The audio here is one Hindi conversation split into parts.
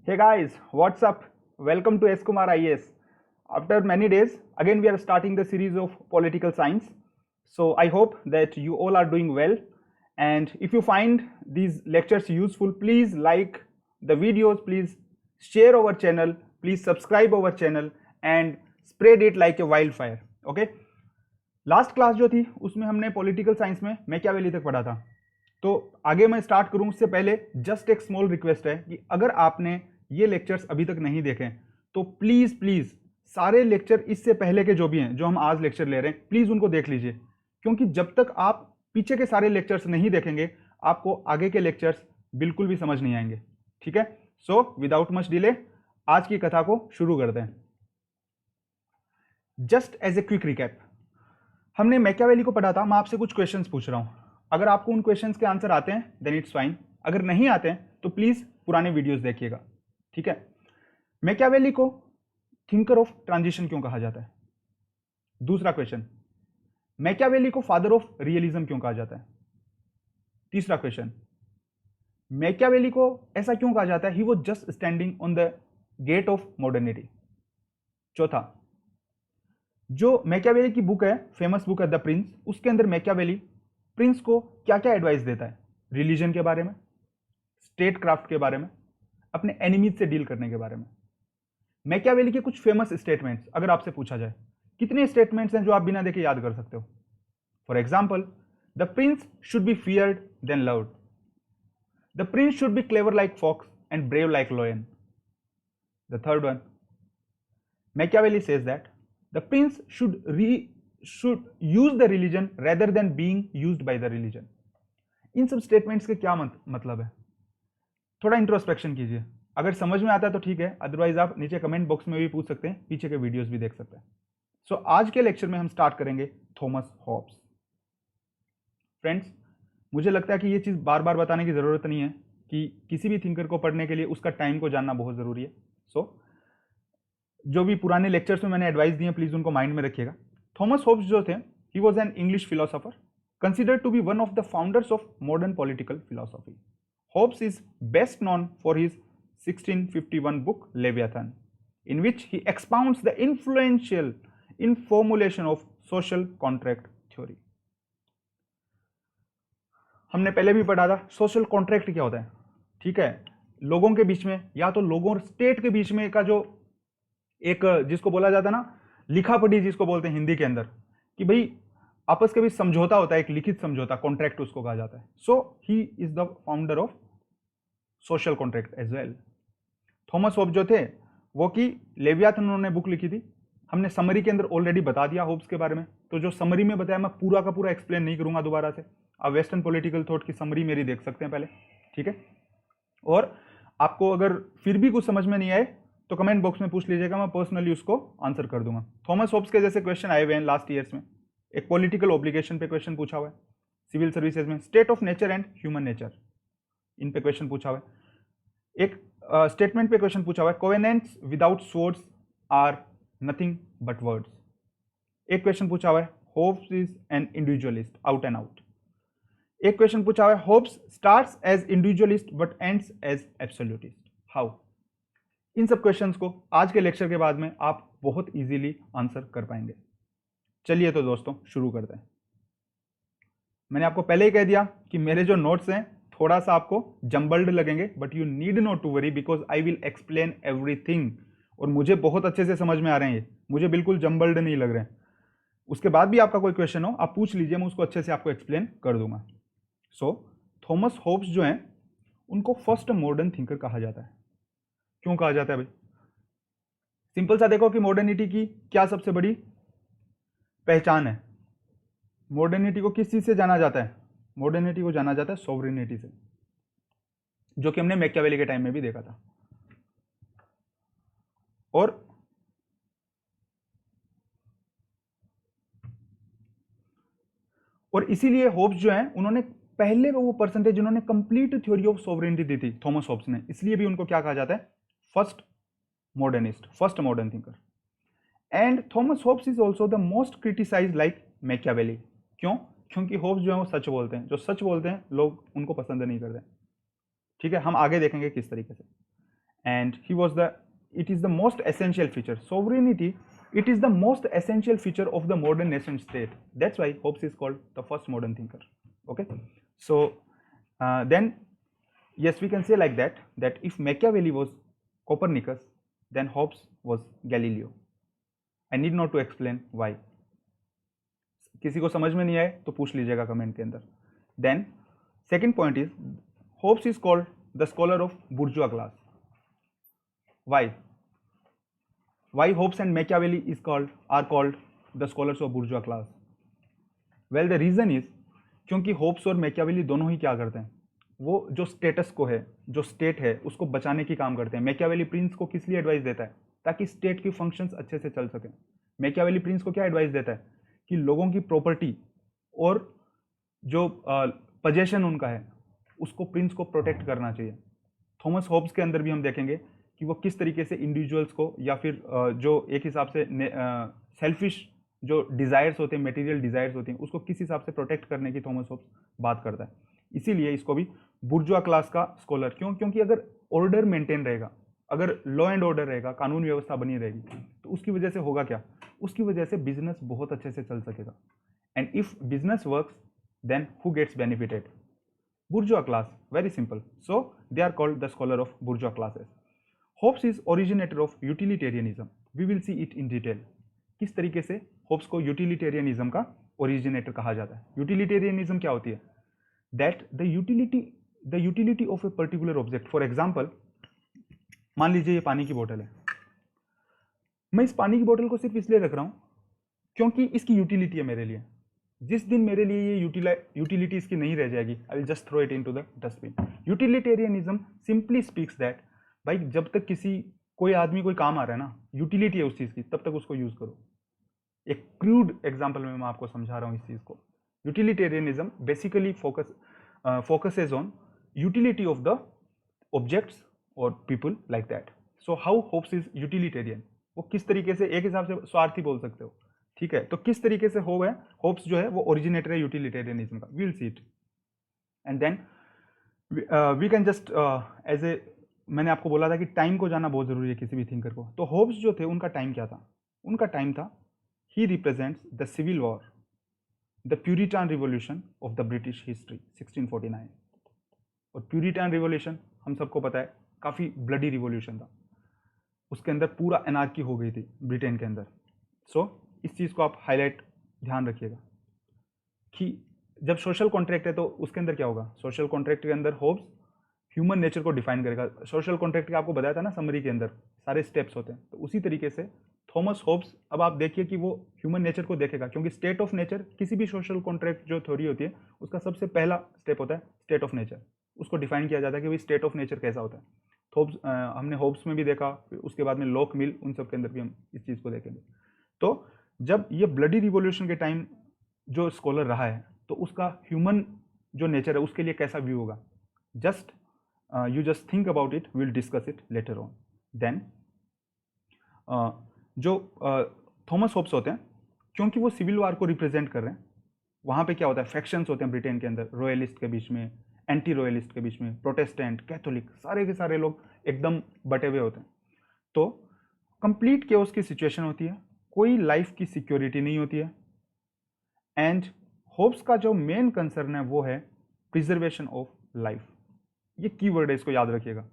Hey guys, what's up? Welcome to S Kumar IAS. After many days, again we are starting the series of political science. So I hope that you all are doing well. And if you find these lectures useful, please like the videos, please share our channel, please subscribe our channel and spread it like a wildfire. Okay? Last class जो थी उसमें हमने पॉलिटिकल साइंस में मैकियावेली तक पढ़ा था। तो आगे मैं स्टार्ट करूं उससे पहले जस्ट एक स्मॉल रिक्वेस्ट है कि अगर आपने ये लेक्चर्स अभी तक नहीं देखे तो प्लीज प्लीज सारे लेक्चर इससे पहले के जो भी हैं जो हम आज लेक्चर ले रहे हैं प्लीज उनको देख लीजिए, क्योंकि जब तक आप पीछे के सारे लेक्चर्स नहीं देखेंगे आपको आगे के लेक्चर्स बिल्कुल भी समझ नहीं आएंगे। ठीक है, सो विदाउट मच डिले आज की कथा को शुरू करते हैं। Just as a quick recap, हमने मैकियावेली को पढ़ा था। मैं आपसे कुछ क्वेश्चंस पूछ रहा हूं, अगर आपको उन क्वेश्चंस के आंसर आते हैं देन इट्स फाइन, अगर नहीं आते हैं तो प्लीज पुराने वीडियोस देखिएगा। ठीक है, मैकियावेली को थिंकर ऑफ ट्रांजिशन क्यों कहा जाता है? दूसरा क्वेश्चन, मैकियावेली को फादर ऑफ रियलिज्म क्यों कहा जाता है? तीसरा क्वेश्चन, मैकियावेली को ऐसा क्यों कहा जाता है he was just standing on the gate of modernity? चौथा, जो मैकियावेली की बुक है, फेमस बुक है द प्रिंस, उसके अंदर मैकियावेली प्रिंस को क्या क्या एडवाइस देता है? रिलीजन के बारे में, स्टेट क्राफ्ट के बारे में, अपने एनिमीज से डील करने के बारे में। मैकियावेली के कुछ फेमस स्टेटमेंट्स अगर आपसे पूछा जाए, कितने स्टेटमेंट्स हैं जो आप बिना देखे याद कर सकते हो? For example, the prince should be feared than loved, the prince should be clever like fox and brave like lion. The third one, Machiavelli says that the prince should use the religion rather than being used by the religion। इन सब स्टेटमेंट्स के क्या मतलब है? थोड़ा इंट्रोस्पेक्शन कीजिए, अगर समझ में आता है तो ठीक है, अदरवाइज आप नीचे कमेंट बॉक्स में भी पूछ सकते हैं, पीछे के वीडियोस भी देख सकते हैं। सो आज के लेक्चर में हम स्टार्ट करेंगे थॉमस हॉब्स। फ्रेंड्स, मुझे लगता है कि ये चीज़ बार बार बताने की ज़रूरत नहीं है कि किसी भी थिंकर को पढ़ने के लिए उसका टाइम को जानना बहुत ज़रूरी है। सो जो भी पुराने लेक्चर्स में मैंने एडवाइस दिए प्लीज उनको माइंड में रखिएगा। थॉमस हॉब्स जो थे, he was an English philosopher considered to be one of the founders of modern political philosophy. Hobbes is best known for his 1651 book Leviathan, in which he expounds the influential in formulation of social contract theory. हमने पहले भी पढ़ा था सोशल कॉन्ट्रैक्ट क्या होता है। ठीक है, लोगों के बीच में या तो लोगों और स्टेट के बीच में का जो एक जिसको बोला जाता है ना, लिखा पढ़ी जिसको बोलते हैं हिंदी के अंदर, कि भाई आपस के बीच समझौता होता है, एक लिखित समझौता, कॉन्ट्रैक्ट उसको कहा जाता है। So he is the founder of social contract as well. Thomas Hobbes जो थे वो की लेवियाथन उन्होंने बुक लिखी थी। हमने समरी के अंदर ऑलरेडी बता दिया हॉब्स के बारे में, तो जो समरी में बताया मैं पूरा का पूरा एक्सप्लेन नहीं करूंगा दोबारा से। आप वेस्टर्न पॉलिटिकल थॉट की समरी मेरी देख सकते हैं पहले। ठीक है, और आपको अगर फिर भी कुछ समझ में नहीं आए तो कमेंट बॉक्स में पूछ लीजिएगा, मैं पर्सनली उसको आंसर कर दूंगा। थॉमस हॉब्स के जैसे क्वेश्चन आए हुए हैं लास्ट ईयर्स में। एक पॉलिटिकल ऑब्लिगेशन पे क्वेश्चन पूछा हुआ है, सिविल सर्विसेज में state of nature and human nature, in पे क्वेश्चन पूछा हुआ है। एक स्टेटमेंट पे क्वेश्चन पूछा हुआ है, covenants without swords are nothing but words. एक क्वेश्चन पूछा हुआ है, Hobbes is an individualist out and out. एक क्वेश्चन पूछा हुआ है, Hobbes starts as individualist but ends as absolutist, how? इन सब क्वेश्चंस को आज के लेक्चर के बाद में आप बहुत इजीली आंसर कर पाएंगे। चलिए तो दोस्तों शुरू करते हैं। मैंने आपको पहले ही कह दिया कि मेरे जो नोट्स हैं थोड़ा सा आपको जंबल्ड लगेंगे, but you need not to worry because I will explain everything. और मुझे बहुत अच्छे से समझ में आ रहे हैं ये, मुझे बिल्कुल जंबल्ड नहीं लग रहे हैं। उसके बाद भी आपका कोई क्वेश्चन हो आप पूछ लीजिए, मैं उसको अच्छे से आपको एक्सप्लेन कर दूंगा। सो थॉमस हॉब्स जो हैं उनको फर्स्ट मॉडर्न थिंकर कहा जाता है। क्यों कहा जाता है भाई? सिंपल सा देखो कि मॉडर्निटी की क्या सबसे बड़ी पहचान है। मॉडर्निटी को किस चीज से जाना जाता है? मॉडर्निटी को जाना जाता है सॉवरेनिटी से, जो कि हमने मैकियावेली के टाइम में भी देखा था। और इसीलिए हॉब्स जो हैं उन्होंने पहले वो परसेंटेज जिन्होंने कंप्लीट थ्योरी ऑफ सॉवरेनिटी दी थी थॉमस हॉब्स ने, इसलिए भी उनको क्या कहा जाता है? First modernist, first modern thinker. And Thomas Hobbes is also the most criticise like Machiavelli. क्यों? क्योंकि हॉब्स जो है वो सच बोलते हैं, जो सच बोलते हैं लोग उनको पसंद नहीं करते। ठीक है, हम आगे देखेंगे किस तरीके से। and he was the, it is the most essential feature, sovereignty, it is the most essential feature of the modern nation state. That's why Hobbes is called the first modern thinker. Okay, so then yes, we can say like that, that if Machiavelli was Copernicus, then Hobbes was Galileo. I need not to explain why. किसी को समझ में नहीं आए तो पूछ लीजिएगा कमेंट के अंदर. Then second point is Hobbes is called the scholar of bourgeois class. Why? Why Hobbes and Machiavelli are called the scholars of bourgeois class? Well, the reason is क्योंकि होब्स और मैकियावेली दोनों ही क्या करते हैं, वो जो स्टेटस को है, जो स्टेट है, उसको बचाने की काम करते हैं. मैकियावेली प्रिंस को किस लिए एडवाइस देता है? ताकि स्टेट की फंक्शंस अच्छे से चल सकें. मैकियावेली प्रिंस को क्या एडवाइस देता है? कि लोगों की प्रॉपर्टी और जो पोजेशन उनका है उसको प्रिंस को प्रोटेक्ट करना चाहिए. थॉमस होब्स के अंदर भी हम देखेंगे कि वो किस तरीके से इंडिविजुअल्स को या फिर जो एक हिसाब से सेल्फिश जो डिज़ायर्स होते हैं, मटेरियल डिज़ायर्स होती हैं, उसको किस हिसाब से प्रोटेक्ट करने की थॉमस होब्स बात करता है. इसीलिए इसको भी बुर्जुआ क्लास का स्कॉलर. क्यों? क्योंकि अगर ऑर्डर मेंटेन रहेगा, अगर लॉ एंड ऑर्डर रहेगा, कानून व्यवस्था बनी रहेगी, तो उसकी वजह से होगा क्या? उसकी वजह से बिजनेस बहुत अच्छे से चल सकेगा. And if business works then who gets benefited? bourgeois class. Very simple. So they are called the scholar of bourgeois classes. Hobbes is originator of utilitarianism. We will see it in detail. किस तरीके से होब्स को यूटिलिटेरियनिज्म का ओरिजिनेटर कहा जाता है. यूटिलिटेरियनिज्म क्या होती है? That the utility of a particular object. For example, मान लीजिए ये पानी की बोतल है. मैं इस पानी की बोतल को सिर्फ इसलिए रख रहा हूं क्योंकि इसकी यूटिलिटी है मेरे लिए. जिस दिन मेरे लिए ये यूटिलिटी इसकी नहीं रह जाएगी, I will just throw it into the dustbin. Utilitarianism simply speaks that भाई जब तक कोई आदमी कोई काम आ रहा है ना, यूटिलिटी है उस चीज़ की, तब तक उसको यूज़ करो. एक क्रूड एग्जांपल में मैं आपको समझा रहा हूँ इस चीज़ को. Utilitarianism basically focuses on utility of the objects और people like that. So how Hobbes is utilitarian? वो किस तरीके से, एक हिसाब से स्वार्थी बोल सकते हो, ठीक है. तो किस तरीके से होब्स जो है वो ओरिजिनेटर है यूटिलिटेरियनिज्म का. We will see it. And then we can just as a, मैंने आपको बोला था कि टाइम को जानना बहुत जरूरी है किसी भी थिंकर को. तो होब्स जो थे उनका टाइम क्या था? उनका टाइम था, he represents the civil war, the Puritan revolution of the British history 1649. और प्यूरिटन रिवॉल्यूशन हम सबको पता है काफ़ी ब्लडी रिवॉल्यूशन था. उसके अंदर पूरा एनार्की हो गई थी ब्रिटेन के अंदर. सो इस चीज़ को आप हाईलाइट ध्यान रखिएगा कि जब सोशल कॉन्ट्रैक्ट है तो उसके अंदर क्या होगा? सोशल कॉन्ट्रैक्ट के अंदर होब्स ह्यूमन नेचर को डिफाइन करेगा. सोशल कॉन्ट्रैक्ट का आपको बताया था ना समरी के अंदर सारे स्टेप्स होते हैं. तो उसी तरीके से थॉमस होब्स, अब आप देखिए कि वो ह्यूमन नेचर को देखेगा, क्योंकि स्टेट ऑफ नेचर, किसी भी सोशल कॉन्ट्रैक्ट जो थ्योरी होती है उसका सबसे पहला स्टेप होता है स्टेट ऑफ नेचर. उसको डिफाइन किया जाता है कि भाई स्टेट ऑफ नेचर कैसा होता है. हमने होब्स में भी देखा, उसके बाद में लॉक मिल, उन सब के अंदर भी हम इस चीज़ को देखेंगे. तो जब ये ब्लडी रिवॉल्यूशन के टाइम जो स्कॉलर रहा है, तो उसका ह्यूमन जो नेचर है उसके लिए कैसा व्यू होगा? Just you just think about it, we will discuss it later on. Then जो थॉमस होब्स होते हैं, क्योंकि वो सिविल वार को रिप्रेजेंट कर रहे हैं, वहाँ पे क्या होता है, फैक्शंस होते हैं ब्रिटेन के अंदर, रॉयलिस्ट के बीच में, एंटी रॉयलिस्ट के बीच में, प्रोटेस्टेंट, कैथोलिक, सारे के सारे लोग एकदम बटे हुए होते हैं. तो कंप्लीट केओस की सिचुएशन होती है, कोई लाइफ की सिक्योरिटी नहीं होती है. एंड होब्स का जो मेन कंसर्न है वो है प्रिजर्वेशन ऑफ लाइफ. ये की वर्ड है, इसको याद रखिएगा.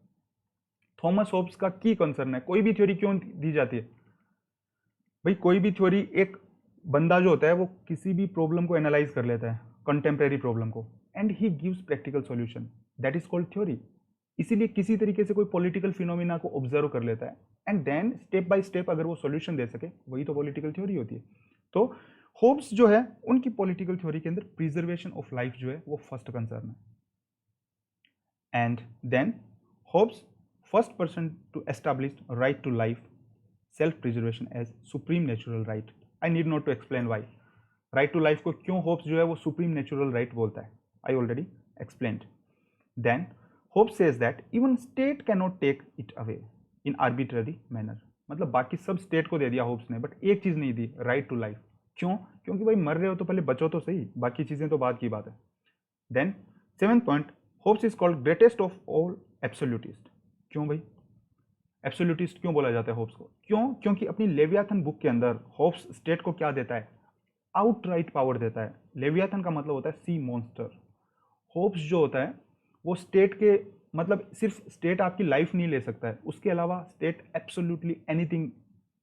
थॉमस होब्स का की कंसर्न है. कोई भी थ्योरी क्यों दी जाती है भाई? कोई भी थ्योरी, एक बंदा जो होता है वो किसी भी प्रॉब्लम को एनालाइज कर लेता है, कंटेम्प्रेरी प्रॉब्लम को, and he gives practical solution, that is called theory. इसीलिए किसी तरीके से कोई पॉलिटिकल फिनोमिना को ऑब्जर्व कर लेता है and then step by step अगर वो सॉल्यूशन दे सके, वही तो पॉलिटिकल थ्योरी होती है. तो होब्स जो है उनकी पॉलिटिकल थ्योरी के अंदर प्रिजर्वेशन ऑफ लाइफ जो है वो फर्स्ट कंसर्न है. And then Hobbes, first person to establish right to life, self-preservation as supreme natural right. I need not to explain why. Right to life को क्यों Hobbes जो है वो supreme natural right बोलता है, I already explained. Then Hobbes says that even state cannot take it away in arbitrary manner. मतलब बाकी सब स्टेट को दे दिया होब्स ने, बट एक चीज़ नहीं दी, राइट टू लाइफ. क्यों? क्योंकि भाई मर रहे हो तो पहले बचो तो सही, बाकी चीज़ें तो बाद की बात है. Then 7th point, Hobbes is called greatest of all absolutist. क्यों भाई? एब्सोल्यूटिस्ट क्यों बोला जाता है होब्स को? क्यों? क्योंकि अपनी लेवियाथन बुक के अंदर होब्स स्टेट को क्या देता है? आउटराइट पावर देता है। लेवियाथन का मतलब होता है सी मॉन्स्टर। होप्स जो होता है वो स्टेट के मतलब सिर्फ स्टेट आपकी लाइफ नहीं ले सकता है, उसके अलावा स्टेट एब्सोल्युटली एनीथिंग,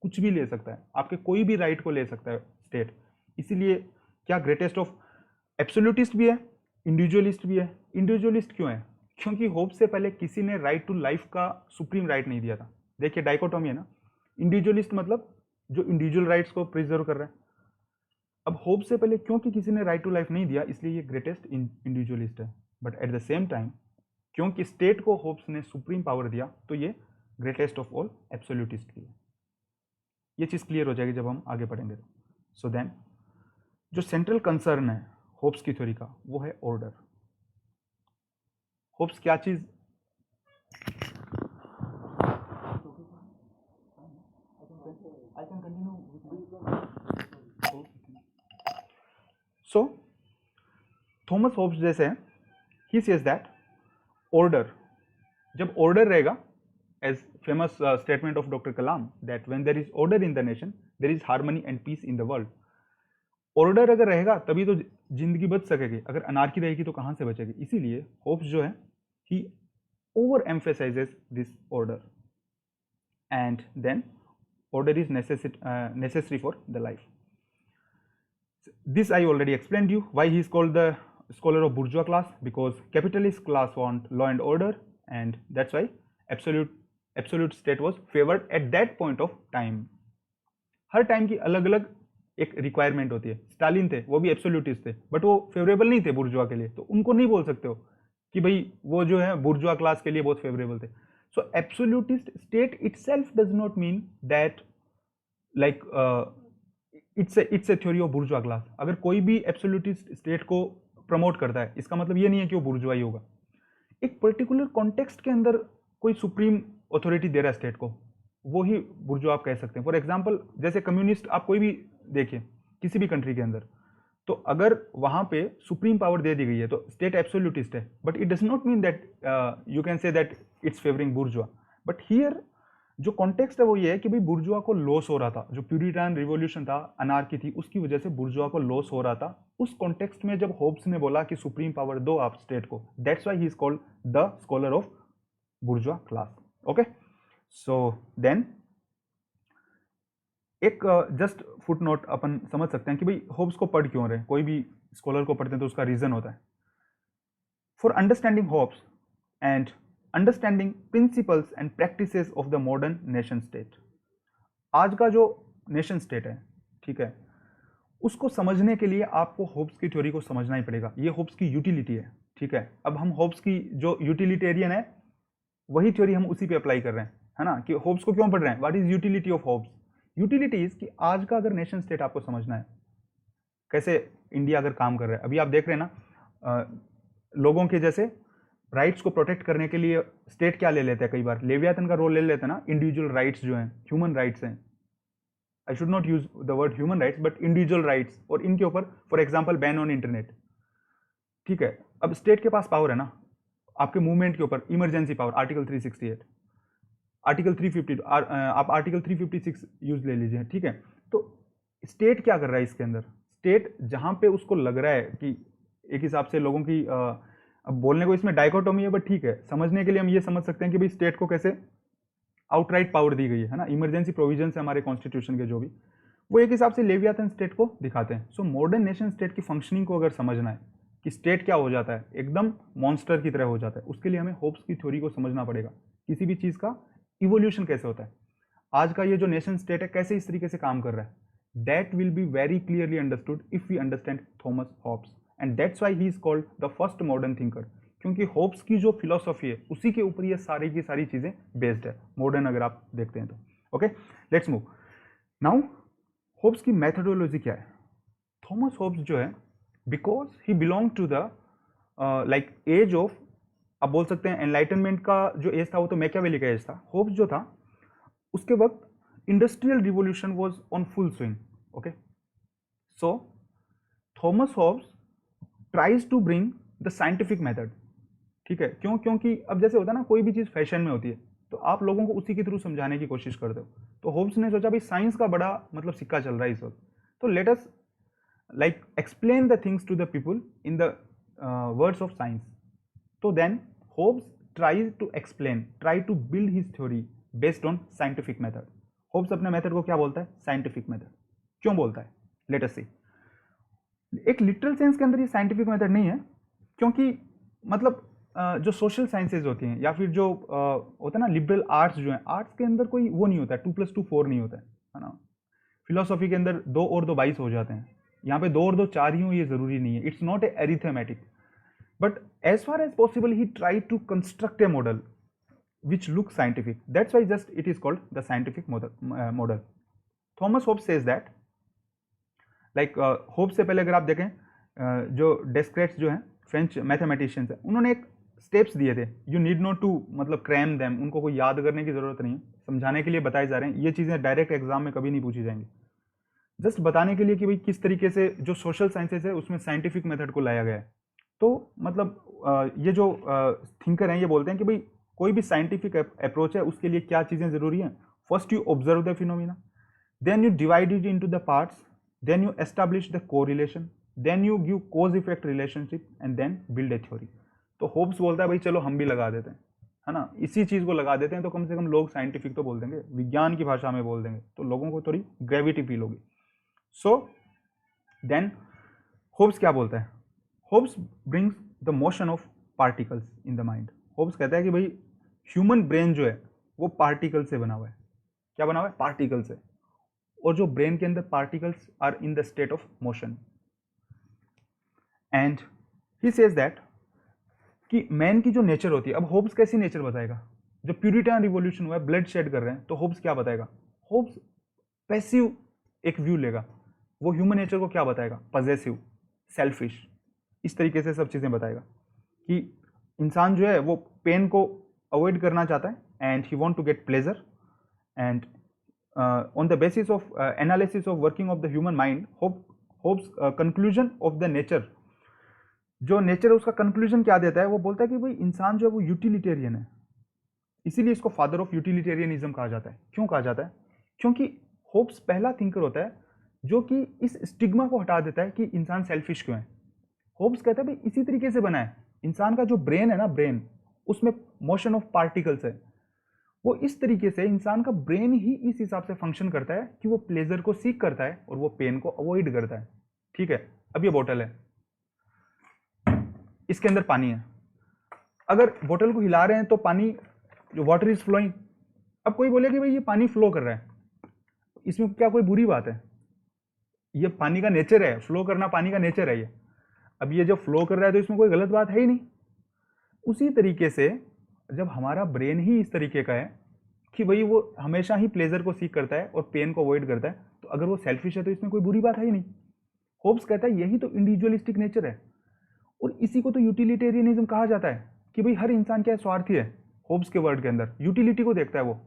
कुछ भी ले सकता है, आपके कोई भी राइट को ले सकता है स्टेट। इसीलिए क्या ग्रेटेस्ट ऑफ एब्सोल्यूटिस्ट भी है, इंडिविजुअलिस्ट भी है। इंडिविजुअलिस्ट क्यों है? क्योंकि होप से पहले किसी ने राइट टू लाइफ का सुप्रीम राइट नहीं दिया था। देखिए डाइकोटोमी है ना, इंडिविजुअलिस्ट मतलब जो इंडिविजुअल राइट्स को प्रिजर्व कर रहा है। अब होप से पहले क्योंकि किसी ने राइट टू लाइफ नहीं दिया इसलिए ये ग्रेटेस्ट इंडिविजुअलिस्ट है। But at the same time क्योंकि स्टेट को होप्स ने सुप्रीम पावर दिया तो ये ग्रेटेस्ट ऑफ ऑल एब्सोल्यूटिस्ट भी है। ये चीज़ क्लियर हो जाएगी जब हम आगे पढ़ेंगे। सो देन जो सेंट्रल कंसर्न है होप्स की थ्योरी का वो है ऑर्डर। होप्स क्या चीज़? सो थॉमस होप्स जैसे ही सेज दैट ऑर्डर, जब ऑर्डर रहेगा, as famous statement of doctor Kalam that when there is order in the nation there is harmony and peace in the world. Order अगर रहेगा तभी तो जिंदगी बच सकेगी, अगर अनार्की रहेगी तो कहाँ से बचेगी। इसीलिए होप्स जो है he over emphasizes this order and then order is necessary for the life. This I already explained you why he is called the scholar of bourgeois class, because capitalist class want law and order, and that's why absolute state was favored at that point of time. Her time की अलग अलग एक रिक्वायरमेंट होती है। स्टालिन थे, वो भी एब्सोल्यूटिस्ट थे, बट वो फेवरेबल नहीं थे बुर्जुआ के लिए, तो उनको नहीं बोल सकते हो कि भाई वो जो है बुर्जुआ क्लास के लिए बहुत फेवरेबल थे। So absolutist state itself does not mean that like it's a theory of bourgeois class. अगर कोई भी absolutist state को प्रमोट करता है इसका मतलब ये नहीं है कि वो बुर्जुआ ही होगा। एक पर्टिकुलर कॉन्टेक्स्ट के अंदर कोई सुप्रीम अथॉरिटी दे रहा है स्टेट को, वो ही बुर्जुआ आप कह सकते हैं। फॉर एग्जाम्पल जैसे कम्युनिस्ट आप कोई भी देखिए किसी भी कंट्री के अंदर, तो अगर वहां पे सुप्रीम पावर दे दी गई है तो स्टेट एब्सोल्यूटिस्ट है, but it does not mean that you can say that it's favouring बुर्जुआ। But here जो कॉन्टेक्स्ट है वो ये है कि भाई बुर्जुआ को लॉस हो रहा था, जो प्यूरिटन रिवॉल्यूशन था, अनार्की थी, उसकी वजह से बुर्जुआ को लॉस हो रहा था। उस कॉन्टेक्स्ट में जब होब्स ने बोला कि सुप्रीम पावर दो आप स्टेट को, that's why he is called the scholar of bourgeois class. Okay, so then एक जस्ट फुट नोट अपन समझ सकते हैं कि भाई होब्स को पढ़ क्यों रहे। कोई भी स्कॉलर को पढ़ते हैं तो उसका रीजन होता है। For understanding Hobbes and understanding principles and practices of the modern nation state, आज का जो नेशन स्टेट है, ठीक है, उसको समझने के लिए आपको होब्स की थ्योरी को समझना ही पड़ेगा। ये होब्स की यूटिलिटी है, ठीक है। अब हम होब्स की जो यूटिलिटेरियन है वही थ्योरी हम उसी पे अप्लाई कर रहे हैं, है ना, कि होब्स को क्यों पढ़ रहे हैं। What is utility of Hobbes? Utility is कि आज का अगर नेशन स्टेट आपको समझना है, कैसे इंडिया अगर काम कर रहा है, अभी आप देख रहे हैं ना, लोगों के जैसे राइट्स को प्रोटेक्ट करने के लिए स्टेट क्या ले लेते हैं, कई बार लेवियाथन का रोल ले लेते हैं ना। इंडिविजुअल राइट्स जो हैं, ह्यूमन राइट्स हैं, I should not use the word human rights but individual rights, और इनके ऊपर for example ban on internet, ठीक है। अब स्टेट के पास पावर है ना आपके मूवमेंट के ऊपर, इमरजेंसी पावर, आर्टिकल 368, आर्टिकल 350, आप आर्टिकल 356 यूज ले लीजिए, ठीक है। तो स्टेट क्या कर रहा है इसके अंदर? स्टेट जहां पे उसको लग रहा है कि एक हिसाब से लोगों की अब बोलने को इसमें डाइकोटोमी है, बट ठीक है, समझने के लिए हम ये समझ सकते हैं कि भाई स्टेट को कैसे आउटराइट पावर दी गई है ना। इमरजेंसी प्रोविजन है हमारे कॉन्स्टिट्यूशन के, जो भी वो एक हिसाब से लेवियाथन स्टेट को दिखाते हैं। सो मॉडर्न नेशन स्टेट की फंक्शनिंग को अगर समझना है कि स्टेट क्या हो जाता है, एकदम मॉन्स्टर की तरह हो जाता है, उसके लिए हमें होप्स की थ्योरी को समझना पड़ेगा। किसी भी चीज़ का इवोल्यूशन कैसे होता है, आज का ये जो नेशन स्टेट है कैसे इस तरीके से काम कर रहा है, that will be very clearly understood if we understand Thomas Hobbes, and that's why he is called the first modern thinker, क्योंकि होब्स की जो फिलोसॉफी है उसी के ऊपर ये सारी की सारी चीज़ें बेस्ड है, मॉडर्न अगर आप देखते हैं तो। Okay, let's move now. Hobbes की मैथडोलॉजी क्या है? थॉमस होब्स जो है, because he belong to the like age of, आप बोल सकते हैं एनलाइटनमेंट का जो एज था वो तो मैकियावेली का एज था। होब्स जो था उसके वक्त industrial revolution was on full swing. Okay, so Thomas Hobbes tries to bring the scientific method, ठीक है। क्यों? क्योंकि अब जैसे होता है ना, कोई भी चीज़ फैशन में होती है, तो आप लोगों को उसी के थ्रू समझाने की कोशिश करते हो। तो होब्स ने सोचा भाई साइंस का बड़ा मतलब सिक्का चल रहा है इस वक्त, तो let us like explain the things to the people in the words of science. So then Hobbes tries to explain, try to build his theory based on scientific method. Hobbes अपने मेथड को क्या बोलता है? Scientific method. क्यों बोलता है? लेट अस सी। एक लिटरल सेंस के अंदर ये साइंटिफिक मेथड नहीं है, क्योंकि मतलब जो सोशल साइंसेज होती हैं या फिर जो होता है ना लिबरल आर्ट्स जो है, आर्ट्स के अंदर कोई वो नहीं होता है, 2+2 4 नहीं होता है ना। फिलोसॉफी के अंदर 2 और 2 22 हो जाते हैं, यहाँ पे 2 और 2 4 ही हो ये जरूरी नहीं है। It's not a arithmetic, but as far as possible he try to construct a model which look scientific, that's why just it is called the scientific model. Thomas Hobbes says that, like Hobbes से पहले अगर आप देखें जो डेस्क्रेट्स जो हैं फ्रेंच मैथमेटिशियंस हैं, उन्होंने एक स्टेप्स दिए थे, यू नीड नॉट टू मतलब क्रैम देम, उनको कोई याद करने की जरूरत नहीं है, समझाने के लिए बताए जा रहे हैं। ये चीज़ें डायरेक्ट एग्जाम में कभी नहीं पूछी जाएंगी, जस्ट बताने के लिए कि भाई किस तरीके से जो सोशल साइंसेज है उसमें साइंटिफिक मेथड को लाया गया है। तो मतलब ये जो थिंकर हैं ये बोलते हैं कि भाई कोई भी साइंटिफिक अप्रोच है उसके लिए क्या चीज़ें ज़रूरी हैं। First you observe the phenomena, then you divide it into the parts, then you establish the correlation, then you give cause effect relationship and then build a theory. तो होब्स बोलता है भाई चलो हम भी लगा देते हैं, है ना, इसी चीज़ को लगा देते हैं तो कम से कम लोग साइंटिफिक तो बोल देंगे, विज्ञान की भाषा में बोल देंगे, तो लोगों को थोड़ी ग्रेविटी फील होगी। सो देन होब्स क्या बोलता है? Hobbes brings the motion of particles in the mind. Hobbes कहता है कि भाई ह्यूमन ब्रेन जो है वो पार्टिकल से बना हुआ है। क्या बना हुआ है? पार्टिकल से। और जो ब्रेन के अंदर particles are in the state of motion, and he says that कि मैन की जो नेचर होती है, अब होब्स कैसी नेचर बताएगा? जो प्यूरिटन रिवॉल्यूशन हुआ है, ब्लड शेड कर रहे हैं, तो होब्स क्या बताएगा? होब्स पैसिव एक व्यू लेगा, वो ह्यूमन नेचर को क्या बताएगा? पजेसिव, सेल्फिश, इस तरीके से सब चीज़ें बताएगा कि इंसान जो है वो पेन को अवॉइड करना चाहता है and he want to get pleasure, and on the basis of analysis of working of the human mind, Hobbes conclusion of the nature, जो नेचर है उसका कंक्लूजन क्या देता है? वो बोलता है कि भाई इंसान जो है वो यूटिलिटेरियन है, इसीलिए इसको फादर ऑफ यूटिलिटेरियनिज्म कहा जाता है। क्यों कहा जाता है? क्योंकि होब्स पहला थिंकर होता है जो कि इस स्टिग्मा को हटा देता है कि इंसान सेल्फिश क्यों है। होब्स कहता है भाई इसी तरीके से बना है, इंसान का जो ब्रेन है ना, ब्रेन उसमें मोशन ऑफ पार्टिकल्स है, वो इस तरीके से इंसान का ब्रेन ही इस हिसाब से फंक्शन करता है कि वो प्लेजर को सीक करता है और वो पेन को अवॉइड करता है। ठीक है, अब ये बोतल है, इसके अंदर पानी है, अगर बोतल को हिला रहे हैं तो पानी जो वाटर इज फ्लोइंग। अब कोई बोले कि भाई ये पानी फ्लो कर रहा है, इसमें क्या कोई बुरी बात है? ये पानी का नेचर है, फ्लो करना पानी का नेचर है ये। अब ये जब फ्लो कर रहा है तो इसमें कोई गलत बात है ही नहीं। उसी तरीके से जब हमारा ब्रेन ही इस तरीके का है कि भाई वो हमेशा ही प्लेजर को सीख करता है और पेन को अवॉइड करता है, तो अगर वो सेल्फिश है तो इसमें कोई बुरी बात है ही नहीं। होब्स कहता है यही तो इंडिविजुअलिस्टिक नेचर है, और इसी को तो यूटिलिटेरियनिज्म कहा जाता है कि भाई हर इंसान क्या स्वार्थी है। होब्स के वर्ड के अंदर यूटिलिटी को देखता है वो,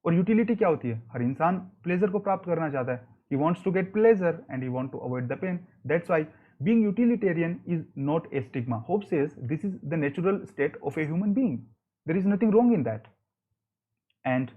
और यूटिलिटी क्या होती है? हर इंसान प्लेजर को प्राप्त करना चाहता है, he wants to get pleasure and he want to avoid the pain. That's why being utilitarian is not a stigma. Hobbes says this is the natural state of a human being. There is nothing wrong in that. And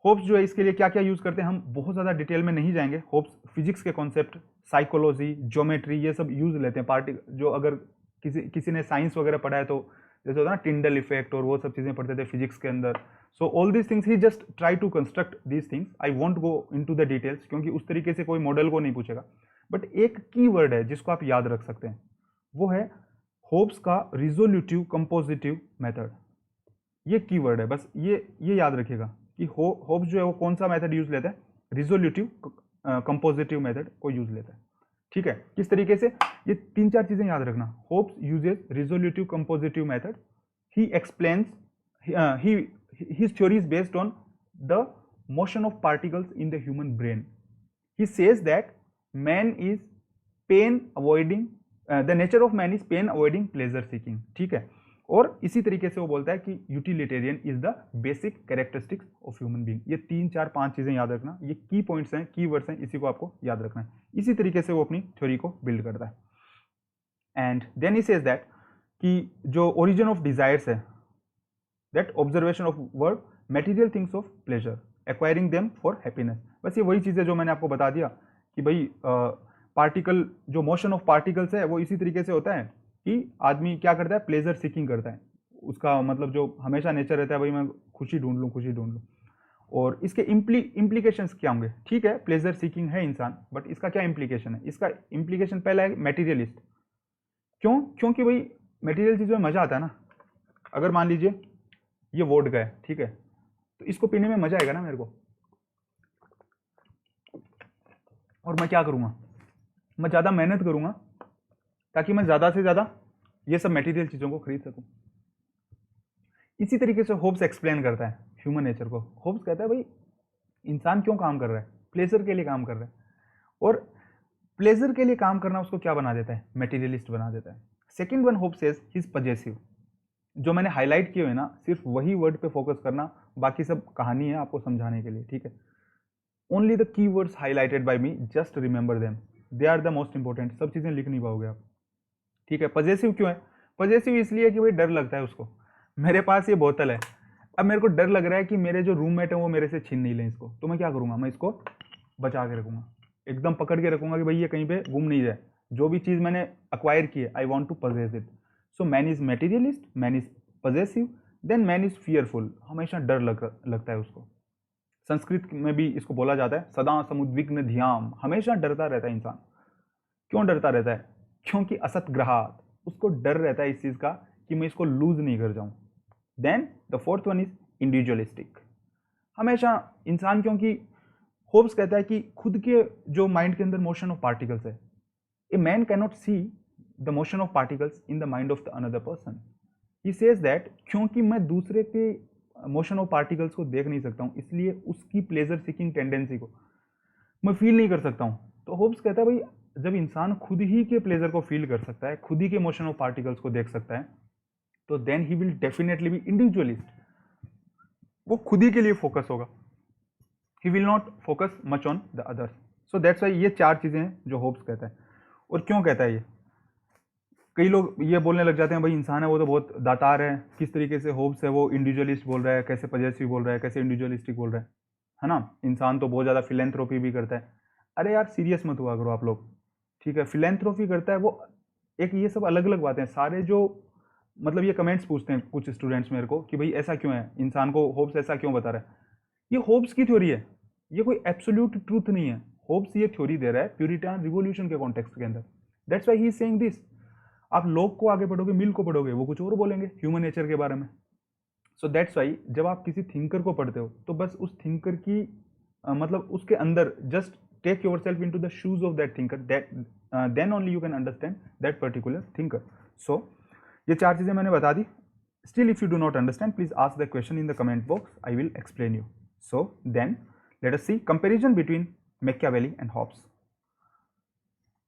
Hobbes जो है इसके लिए क्या क्या यूज करते हैं हम बहुत ज्यादा डिटेल में नहीं जाएंगे। होब्स फिजिक्स के कॉन्सेप्ट, साइकोलॉजी, ज्योमेट्री, ये सब यूज लेते हैं। पार्टी जो अगर किसी ने साइंस वगैरह पढ़ा है तो जैसे होता है ना टिंडल इफेक्ट और वो सब चीजें पढ़ते थे फिजिक्स के अंदर। So all these things he just try to construct these things. I want go into the details क्योंकि उस तरीके से कोई मॉडल को नहीं पूछेगा। बट एक की वर्ड है जिसको आप याद रख सकते हैं, वो है होब्स का रिजोल्यूटिव कंपोजिटिव मेथड। ये की वर्ड है, बस ये याद रखिएगा कि होब्स जो है वो कौन सा मेथड यूज लेता है? रिजोल्यूटिव कंपोजिटिव मेथड को यूज लेता है। ठीक है, किस तरीके से? ये 3-4 चीजें याद रखना। Hobbes uses resolutive compositive method. He explains his theory is based on the motion of particles in the human brain. He says that man is pain avoiding, the nature of man is pain avoiding pleasure seeking. ठीक है, और इसी तरीके से वो बोलता है कि utilitarian is the basic characteristics of human being. ये 3-4-5 चीजें याद रखना, ये की पॉइंट्स हैं, की वर्ड्स हैं, इसी को आपको याद रखना है। इसी तरीके से वो अपनी थ्योरी को बिल्ड करता है। And then he says that कि जो ओरिजिन ऑफ डिजायर्स है, that observation of word material things of pleasure, acquiring them for happiness. बस ये वही चीज़ है जो मैंने आपको बता दिया कि भाई पार्टिकल, जो मोशन ऑफ पार्टिकल्स है वो इसी तरीके से होता है कि आदमी क्या करता है, प्लेजर सीकिंग करता है। उसका मतलब जो हमेशा नेचर रहता है, भाई मैं खुशी ढूंढ लूँ, खुशी ढूंढ लूँ। और इसके इम्प्लीकेशंस क्या होंगे? ठीक है, प्लेजर सीकिंग है इंसान, बट इसका क्या इम्प्लीकेशन है? इसका इम्प्लीकेशन पहला है मेटीरियलिस्ट। क्यों? क्योंकि भाई मेटीरियल चीज़ों में मज़ा आता है ना। अगर मान लीजिए ये वोडका है, ठीक है, तो इसको पीने में मज़ा आएगा ना मेरे को, और मैं क्या करूँगा, मैं ज़्यादा मेहनत करूँगा ताकि मैं ज़्यादा से ज़्यादा ये सब मटेरियल चीज़ों को खरीद सकूँ। इसी तरीके से होब्स एक्सप्लेन करता है ह्यूमन नेचर को। होब्स कहता है भाई इंसान क्यों काम कर रहा है, प्लेजर के लिए काम कर रहा है, और प्लेजर के लिए काम करना उसको क्या बना देता है, मटेरियलिस्ट बना देता है। Second one, hope says he is possessive. जो मैंने हाईलाइट किए हुए ना, सिर्फ वही वर्ड पे फोकस करना, बाकी सब कहानी है आपको समझाने के लिए, ठीक है। Only the key words highlighted by me, just remember them, they are the most important. सब चीज़ें लिख नहीं पाओगे आप, ठीक है। पजेसिव क्यों है? पजेसिव इसलिए कि भाई डर लगता है उसको। मेरे पास ये बोतल है, अब मेरे को डर लग रहा है कि मेरे जो रूममेट है वो मेरे से छीन नहीं लें इसको, तो मैं क्या करूँगा, मैं इसको बचा के रखूँगा, एकदम पकड़ के रखूँगा कि भाई ये कहीं पे गुम नहीं जाए। जो भी चीज़ मैंने अक्वायर की है, I want to possess it. So man is materialist, man is possessive, then man is fearful. हमेशा डर लगता है उसको। संस्कृत में भी इसको बोला जाता है सदा समुद्विग्न धियाम, हमेशा डरता रहता है इंसान। क्यों डरता रहता है? क्योंकि असत ग्रहात, उसको डर रहता है इस चीज़ का कि मैं इसको लूज नहीं कर जाऊं। Then the fourth one is individualistic. हमेशा इंसान, क्योंकि होब्स कहता है कि खुद के जो माइंड के अंदर मोशन ऑफ पार्टिकल्स है, a man can not see the motion of particles in the mind of the another person. He says that क्योंकि मैं दूसरे के मोशन ऑफ पार्टिकल्स को देख नहीं सकता हूँ, इसलिए उसकी प्लेजर सीकिंग टेंडेंसी को मैं फील नहीं कर सकता हूँ। तो होब्स कहता है भाई जब इंसान खुद ही के प्लेजर को फील कर सकता है, खुद ही के मोशन ऑफ पार्टिकल्स को देख सकता है, तो then he will definitely be individualist. वो खुद ही के लिए फोकस होगा, he will not focus much on the others. So that's why ये चार चीजें हैं जो होब्स कहता है। और क्यों कहता है ये? कई लोग ये बोलने लग जाते हैं भाई इंसान है वो तो बहुत दातार है, किस तरीके से होब्स है वो इंडिविजुअलिस्ट बोल रहा है, कैसे पजेसिव बोल रहा है, कैसे इंडिविजुअलिस्टिक बोल रहा है ना। इंसान तो बहुत ज़्यादा फिलेंथ्रोपी भी करता है। अरे यार सीरियस मत हुआ करो आप लोग, ठीक है। फिलेंथ्रोपी करता है वो एक, ये सब अलग अलग बातें हैं सारे। जो मतलब ये कमेंट्स पूछते हैं कुछ स्टूडेंट्स मेरे को कि भाई ऐसा क्यों है, इंसान को होब्स ऐसा क्यों बता रहा है। ये होब्स की थ्योरी है, ये कोई एब्सोल्यूट ट्रूथ नहीं है। होब्स ये थ्योरी दे रहा है प्यूरिटन रिवॉल्यूशन के कॉन्टेक्स्ट के अंदर। That's why he is saying this. आप लोग को आगे पढ़ोगे, मिल को पढ़ोगे, वो कुछ और बोलेंगे ह्यूमन नेचर के बारे में। सो दैट्स वाई जब आप किसी थिंकर को पढ़ते हो तो बस उस थिंकर की मतलब उसके अंदर just take yourself into the shoes of that thinker, that then only you can understand that particular thinker. So ये चार चीज़ें मैंने बता दी। Still if you do not understand please ask the question in the comment box, I will explain you. So then let us see comparison between Machiavelli and Hobbes.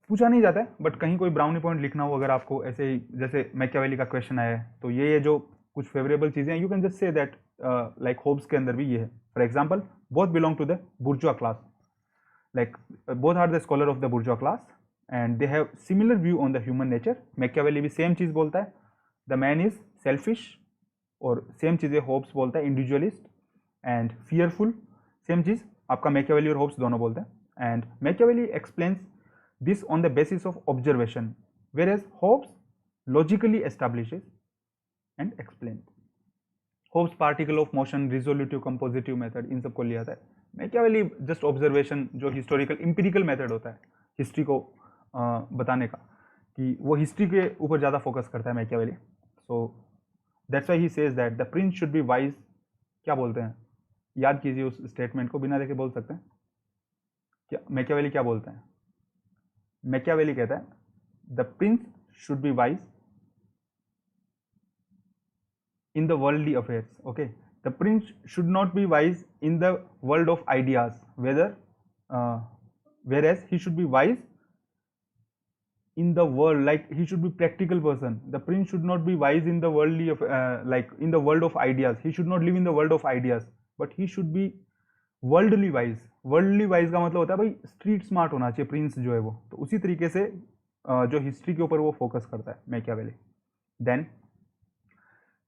पूछा नहीं जाता है, बट कहीं कोई ब्राउनी पॉइंट लिखना हो अगर आपको, ऐसे ही जैसे मैकियावेली का क्वेश्चन आया है, तो ये जो कुछ फेवरेबल चीज़ें हैं, you can just say that like Hobbes के अंदर भी ये है। For example both belong to the bourgeois class, like both are the scholar of the bourgeois class and they have similar view on the human nature. Machiavelli भी सेम चीज़ बोलता है, द मैन इज सेल्फिश, और सेम चीज़ें होब्स बोलता है इंडिविजुअलिस्ट एंड फियरफुल। सेम चीज़ आपका मैकियावेली और होब्स दोनों बोलते हैं। And Machiavelli explains this on the basis of observation, whereas Hobbes logically establishes and explains. Hobbes particle of motion, resolutive, compositive method, इन सबको लिया था। मैकियावेली जस्ट ऑब्जर्वेशन, जो हिस्टोरिकल इंपीरिकल मेथड होता है हिस्ट्री को बताने का, कि वो हिस्ट्री के ऊपर ज़्यादा फोकस करता है Machiavelli. So that's why he says that the prince should be wise. क्या बोलते हैं, याद कीजिए उस स्टेटमेंट को, बिना देखे बोल सकते हैं क्या मैकियावेली क्या बोलते हैं। मैकियावेली कहता है the prince should be wise in the worldly affairs, okay. The prince should not be wise in the world of ideas, whether whereas he should be wise in the world, like he should be practical person. The prince should not be wise in the worldly of like in the world of ideas. He should not live in the world of ideas, but he should be worldly wise. Worldly wise का मतलब होता है भाई स्ट्रीट स्मार्ट होना चाहिए प्रिंस जो है वो। तो उसी तरीके से जो हिस्ट्री के ऊपर वो फोकस करता है मैकियावेली। देन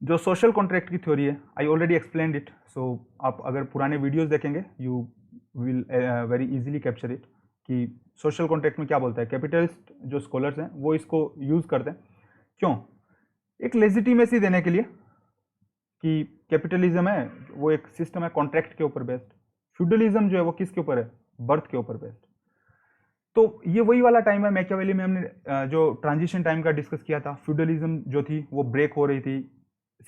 जो सोशल कॉन्ट्रैक्ट की थ्योरी है, आई ऑलरेडी एक्सप्लेन्ड इट, सो आप अगर पुराने वीडियोस देखेंगे you will very easily capture it कि सोशल कॉन्ट्रैक्ट में क्या बोलता है। कैपिटलिस्ट जो स्कॉलर्स हैं वो इसको यूज़ करते हैं, क्यों? एक लेजिटिमेसी देने के लिए कि कैपिटलिज्म है वो एक सिस्टम है कॉन्ट्रैक्ट के ऊपर बेस्ड, फ्यूडलिज्म जो है वो किसके ऊपर है, बर्थ के ऊपर बेस्ड। तो ये वही वाला टाइम है, मैकियावेली में हमने जो ट्रांजिशन टाइम का डिस्कस किया था, फ्यूडलिज्म जो थी वो ब्रेक हो रही थी,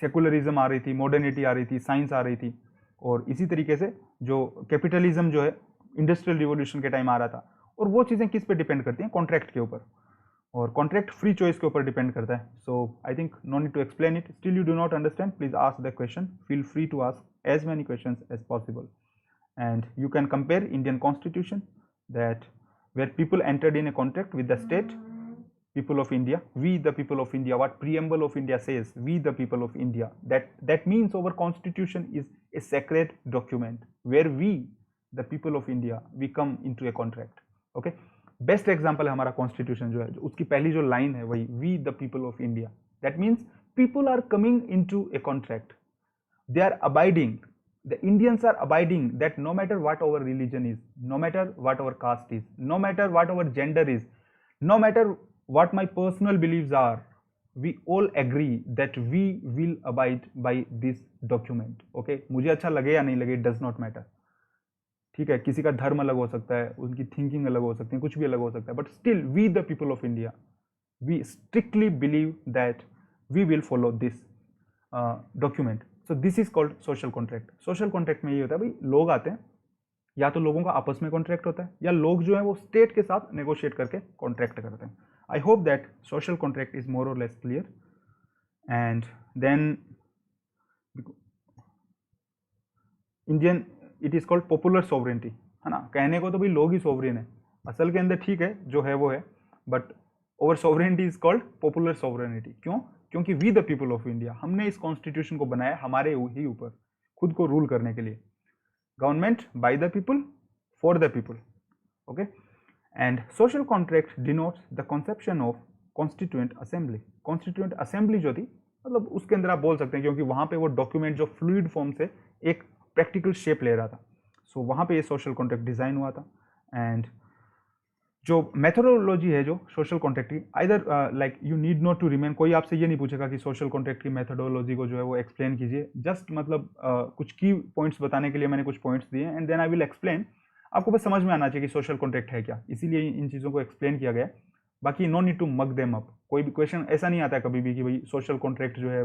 सेकुलरिज्म आ रही थी, मॉडर्निटी आ रही थी, साइंस आ रही थी, और इसी तरीके से जो कैपिटलिज्म जो है इंडस्ट्रियल रिवॉल्यूशन के टाइम आ रहा था। और वो चीज़ें किस पे डिपेंड करती हैं, कॉन्ट्रैक्ट के ऊपर, और कॉन्ट्रैक्ट फ्री चॉइस के ऊपर डिपेंड करता है। So I think no need to explain it, still you do not understand, please ask the question, feel free to ask as many question as possible, and you can compare Indian constitution that where people entered in a contract with the state, people of India, we the people of India, what preamble of India says, we the people of India, that means our constitution is a sacred document where we the people of India we come into a contract. Okay, best example है हमारा कॉन्स्टिट्यूशन जो है, जो उसकी पहली जो लाइन है वही we the people of India, that means people are coming into a contract, they are abiding, the Indians are abiding that no matter what our religion is, no matter what our caste is, no matter what our gender is, no matter what my personal beliefs are, we all agree that we will abide by this document. Okay, मुझे अच्छा लगे या नहीं लगे, it does not matter. ठीक है, किसी का धर्म अलग हो सकता है, उनकी थिंकिंग अलग हो सकती है, कुछ भी अलग हो सकता है, but still we the people of India we strictly believe that we will follow this document. So this is called social contract. Social contract में ये होता है भाई, लोग आते हैं, या तो लोगों का आपस में कॉन्ट्रैक्ट होता है, या लोग जो है वो स्टेट के साथ नेगोशिएट करके कॉन्ट्रैक्ट करते हैं. I hope that social contract is more और less clear. And then Indian it is called popular sovereignty, है ना. कहने को तो भाई लोग ही सोवरेन है, असल के अंदर ठीक है जो है वो है, but over sovereignty is called popular sovereignty. क्यों? क्योंकि we the people of India, हमने इस कॉन्स्टिट्यूशन को बनाया हमारे ही ऊपर, खुद को रूल करने के लिए. Government by the people for the people. Okay. And social contract denotes the conception of constituent assembly. Constituent assembly जो थी, मतलब उसके अंदर आप बोल सकते हैं, क्योंकि वहां पे वो डॉक्यूमेंट जो फ्लूइड फॉर्म से एक प्रैक्टिकल शेप ले रहा था, सो वहां पे ये सोशल कॉन्ट्रैक्ट डिजाइन हुआ था. एंड जो मेथोडोलॉजी है जो सोशल कॉन्ट्रैक्ट की, either like you need not to remain, कोई आपसे ये नहीं पूछेगा कि सोशल कॉन्ट्रैक्ट की मेथोडोलॉजी को जो है वो एक्सप्लेन कीजिए. जस्ट मतलब कुछ की पॉइंट्स बताने के लिए मैंने कुछ पॉइंट्स दिए, and then I will explain. आपको बस समझ में आना चाहिए कि सोशल कॉन्ट्रैक्ट है क्या, इसीलिए इन चीज़ों को एक्सप्लेन किया गया. बाकी no need to mug them up. कोई भी क्वेश्चन ऐसा नहीं आता है कभी भी कि भाई सोशल कॉन्ट्रैक्ट जो है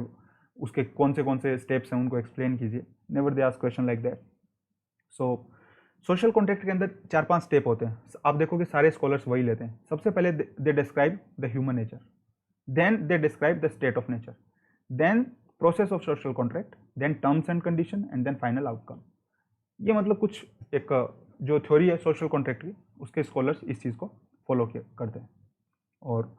उसके कौन से स्टेप्स हैं उनको एक्सप्लेन कीजिए. Never they ask question like that. So social contract के अंदर 4-5 स्टेप होते हैं. आप देखोगे सारे स्कॉलर्स वही लेते हैं. सबसे पहले they describe the human nature, then they describe the state of nature, then process of social contract, then terms and condition, and then final outcome. ये मतलब कुछ एक जो थ्योरी है सोशल कॉन्ट्रैक्ट की, उसके स्कॉलर्स इस चीज़ को फॉलो करते हैं. और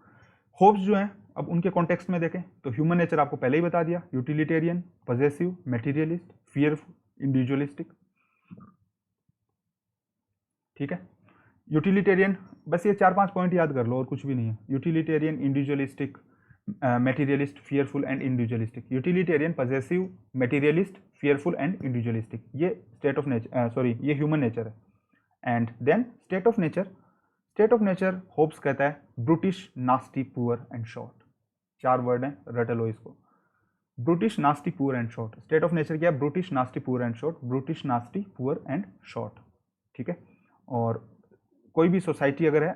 होप्स जो हैं, अब उनके कॉन्टेक्स्ट में देखें तो ह्यूमन नेचर आपको पहले ही बता दिया, utilitarian, possessive, materialist, fearful, individualistic. ठीक है. यूटिलिटेरियन, बस ये 4-5 पॉइंट याद कर लो और कुछ भी नहीं है. Utilitarian, individualistic, materialist, fearful and individualistic. Utilitarian, possessive, materialist, fearful and individualistic. ये स्टेट ऑफ नेचर, सॉरी ये ह्यूमन नेचर है. And then state of nature. State of nature Hobbes कहता है brutish, nasty, poor and short. 4 word हैं, रट लो इसको. Brutish, nasty, poor and short. State of nature क्या है? Brutish, nasty, poor and short. Brutish, nasty, poor and short. ठीक है. और कोई भी सोसाइटी अगर है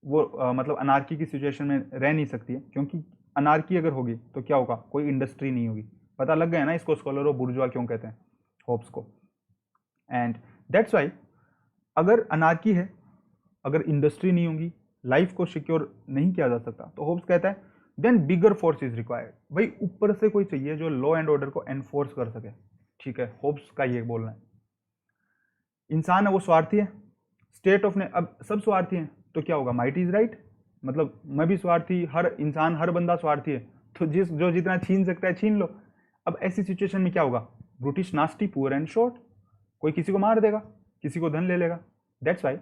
वो मतलब अनार्की की सिचुएशन में रह नहीं सकती है, क्योंकि अनार्की अगर होगी तो क्या होगा, कोई इंडस्ट्री नहीं होगी. पता लग गया ना इसको स्कॉलर ऑफ बुर्जुआ क्यों कहते हैं होप्स को. एंड दैट्स वाई अगर अनार्की है, अगर इंडस्ट्री नहीं होगी, लाइफ को सिक्योर नहीं किया जा सकता, तो होप्स कहता है then bigger force is required. भाई ऊपर से कोई चाहिए जो लॉ एंड ऑर्डर को एनफोर्स कर सके. ठीक है, होप्स का ये बोलना है. इंसान है वो स्वार्थी है, स्टेट ऑफ ने अब सब स्वार्थी हैं, तो क्या होगा, माइट इज राइट. मतलब मैं भी स्वार्थी, हर इंसान, हर बंदा स्वार्थी है, तो जो जितना छीन सकता है छीन लो. अब ऐसी सिचुएशन में क्या होगा, brutish, nasty, poor and short. कोई किसी को मार देगा, किसी को धन ले लेगा. दैट्स वाई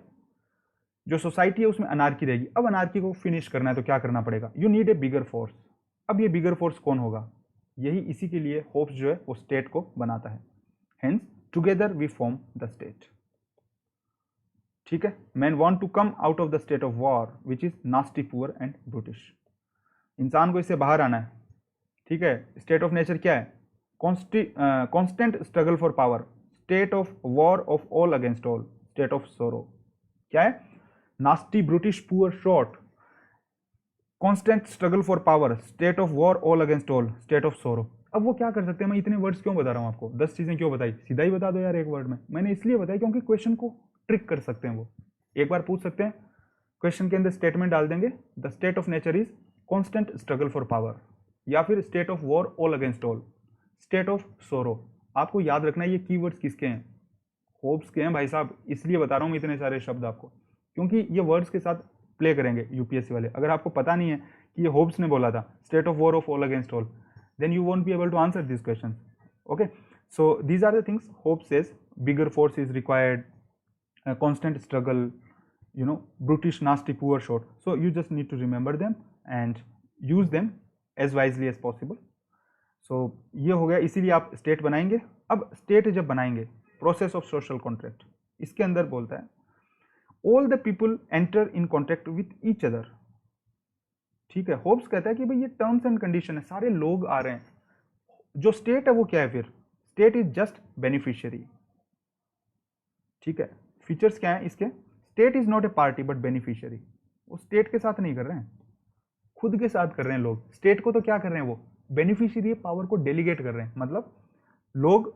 जो सोसाइटी है उसमें अनार्की रहेगी. अब अनार्की को फिनिश करना है तो क्या करना पड़ेगा, you need a bigger force. अब ये बिगर फोर्स कौन होगा, यही इसी के लिए होप्स जो है वो स्टेट को बनाता है। Hence together we form the state. ठीक है, man want to come out of the state of war which is nasty poor and brutish. इंसान को इससे बाहर आना है। ठीक है, स्टेट ऑफ नेचर क्या है? Constant struggle for power, state of war of all against all, state of सोरो। क्या है? Nasty British poor short, constant struggle for power, state of war all against all, state of सोरो। अब वो क्या कर सकते हैं? मैं इतने वर्ड्स क्यों बता रहा हूँ आपको? 10 चीजें क्यों बताई? सीधा ही बता दो यार एक वर्ड में। मैंने इसलिए बताया क्योंकि क्वेश्चन को ट्रिक कर सकते हैं। वो एक बार पूछ सकते हैं, क्वेश्चन के अंदर स्टेटमेंट डाल देंगे, the state of nature is constant struggle for power, या फिर state of war all against all, state of सोरो। आपको याद रखना है ये कीवर्ड्स किसके हैं? होप्स के हैं भाई साहब। इसलिए बता रहा हूँ मैं इतने सारे शब्द आपको, क्योंकि ये वर्ड्स के साथ प्ले करेंगे यूपीएससी वाले। अगर आपको पता नहीं है कि ये होप्स ने बोला था state of war of all against all, then you won't be able to answer these questions. Okay, so these are the things hope says. Bigger force is required, constant struggle, you know, brutish nasty poor short. So you just need to remember them and use them as wisely as possible. So ये हो गया, इसीलिए आप स्टेट बनाएंगे। अब स्टेट जब बनाएंगे, प्रोसेस ऑफ सोशल कॉन्ट्रैक्ट, इसके अंदर बोलता है all the people enter in contract with each other. ठीक है, होप्स कहता है कि भाई ये टर्म्स एंड कंडीशन है, सारे लोग आ रहे हैं। जो स्टेट है वो क्या है फिर? State is just beneficiary. ठीक है, फीचर्स क्या है इसके? State is not a party but beneficiary. वो स्टेट के साथ नहीं कर रहे हैं, खुद के साथ कर रहे हैं लोग। स्टेट को तो क्या कर रहे हैं? वो बेनिफिशियरी पावर को डेलीगेट कर रहे हैं। मतलब लोग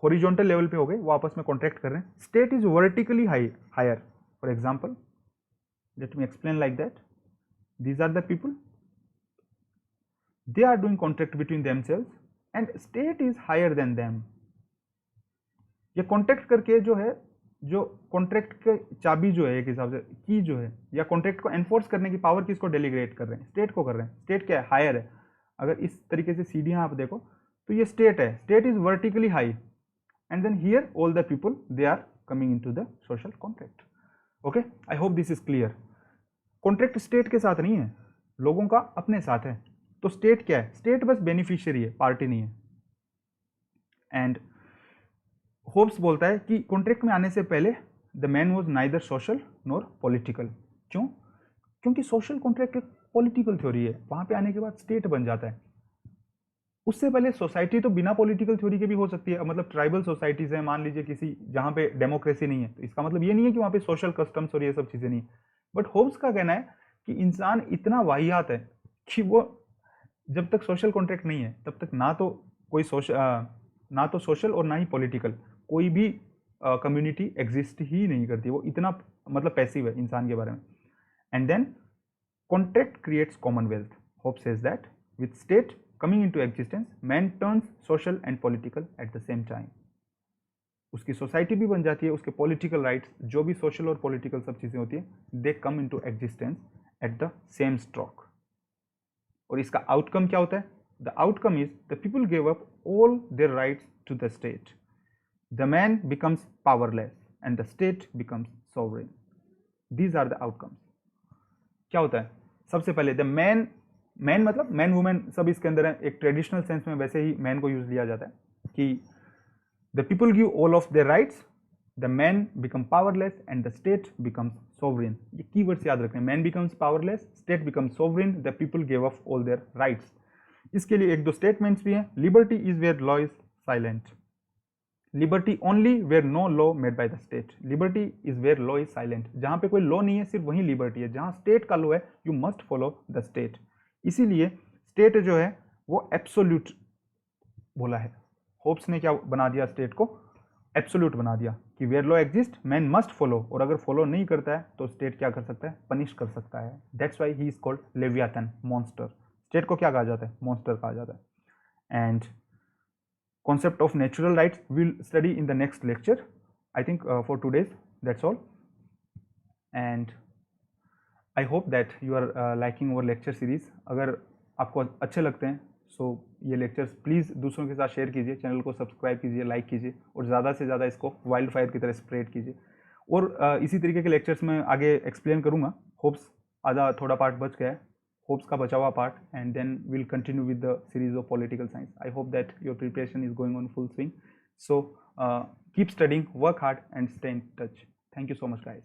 हॉरिजॉन्टल लेवल पे हो गए, वो आपस में कॉन्ट्रैक्ट कर रहे हैं। State is vertically higher. For example, let me explain like that. These are the people, they are doing contract between themselves and state is higher than them. ये कॉन्ट्रैक्ट करके जो है, जो कॉन्ट्रैक्ट के चाबी जो है, एक हिसाब से की जो है, या कॉन्ट्रैक्ट को एनफोर्स करने की पावर किसको डेलीगेट कर रहे हैं? स्टेट को कर रहे हैं। स्टेट क्या है? हायर है। अगर इस तरीके से सीढ़ियां आप देखो तो ये स्टेट है। State is vertically high and then here all the people they are coming into the social contract. Okay, I hope this is clear. Contract state के साथ नहीं है, लोगों का अपने साथ है। तो स्टेट क्या है? स्टेट बस बेनिफिशियरी है, पार्टी नहीं है। एंड होप्स बोलता है कि कॉन्ट्रैक्ट में आने से पहले the man was neither social nor political. क्यों? क्योंकि सोशल कॉन्ट्रैक्ट एक पॉलिटिकल थ्योरी है, वहां पे आने के बाद स्टेट बन जाता है। उससे पहले सोसाइटी तो बिना पॉलिटिकल थ्योरी के भी हो सकती है। मतलब ट्राइबल सोसाइटीज है, मान लीजिए किसी जहां पे डेमोक्रेसी नहीं है, तो इसका मतलब ये नहीं है कि वहां पे सोशल कस्टम्स और ये सब चीजें नहीं है। बट होप्स का कहना है कि इंसान इतना वाहियात है कि वो जब तक सोशल कॉन्ट्रैक्ट नहीं है तब तक ना तो कोई ना तो सोशल और ना ही पॉलिटिकल कोई भी कम्युनिटी एग्जिस्ट ही नहीं करती। वो इतना मतलब पैसिव है इंसान के बारे में। And then contract creates commonwealth. Hobbes says that with state coming into existence man turns social and political at the same time. उसकी सोसाइटी भी बन जाती है, उसके पॉलिटिकल राइट्स, जो भी सोशल और पॉलिटिकल सब चीज़ें होती हैं, they come into existence at the same stroke. और इसका आउटकम क्या होता है? The outcome is the people give up all their rights to the state, the man becomes powerless and the state becomes sovereign. These are the outcomes. क्या होता है? सबसे पहले द मैन मतलब मैन वुमेन सब इसके अंदर है। एक ट्रेडिशनल सेंस में वैसे ही मैन को यूज लिया जाता है कि the people give all of their rights, the man become powerless and the state becomes sovereign. ये keywords याद रखने, man becomes powerless, state becomes sovereign, the people give up all their rights. इसके लिए एक दो statements भी हैं। Liberty is where law is silent. Liberty only where no law made by the state. Liberty is where law is silent. जहाँ पे कोई law नहीं है, सिर्फ वही liberty है। जहाँ state का law है, you must follow the state. इसीलिए state जो है वो absolute बोला है। होप्स ने क्या बना दिया? स्टेट को एब्सोल्यूट बना दिया कि where law exist man must follow, और अगर फॉलो नहीं करता है तो स्टेट क्या कर सकता है? पनिश कर सकता है। That's why he is called Leviathan, monster. State को क्या कहा जाता है? मॉन्स्टर कहा जाता है। And concept of natural rights will study in the next lecture. I think for today's that's all, and I hope that you are liking our lecture series. अगर आपको अच्छे लगते हैं सो ये लेक्चर्स प्लीज़ दूसरों के साथ शेयर कीजिए, चैनल को सब्सक्राइब कीजिए, लाइक कीजिए, और ज़्यादा से ज़्यादा इसको वाइल्ड फायर की तरह स्प्रेड कीजिए। और इसी तरीके के लेक्चर्स में आगे एक्सप्लेन करूँगा। होप्स आधा थोड़ा पार्ट बच गया है, hopes ka bacha hua part, and then we'll continue with the series of political science. I hope that your preparation is going on full swing. So keep studying, work hard, and stay in touch. Thank you so much, guys.